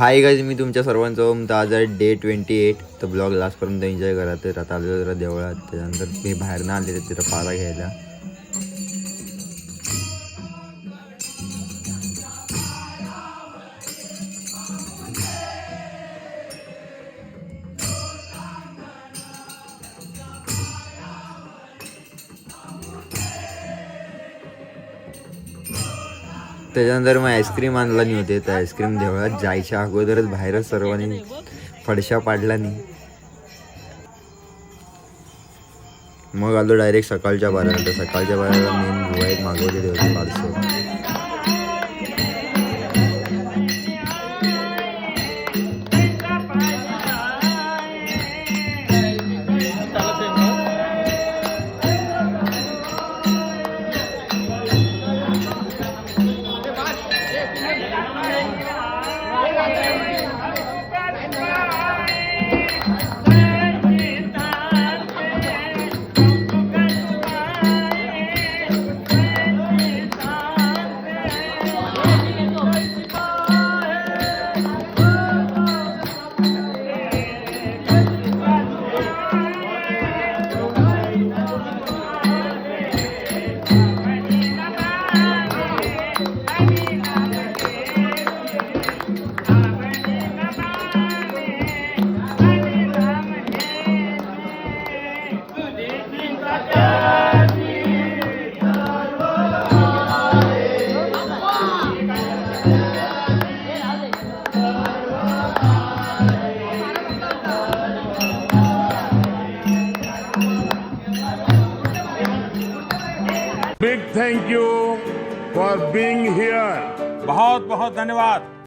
Hi guys, मी तुमच्या सर्वांचं तर आज आहे डे 28. तर ब्लॉग लास्टपर्यंत एन्जॉय करा. तर आता आलेलो जरा देवळात, त्याच्यानंतर मी बाहेर ना आले तिथं पारा घ्यायला. त्याच्यानंतर मग आईस्क्रीम आणला नाही होते. तर आईस्क्रीम देवळात जायच्या अगोदरच बाहेरच सर्वांनी फडशा पाडला नाही. मग आलो डायरेक्ट सकाळच्या बाराला. तर सकाळच्या बाराला मेन बुवा एक मागवलेले होते parcel. Big thank you for being here. बहुत बहुत धन्यवाद।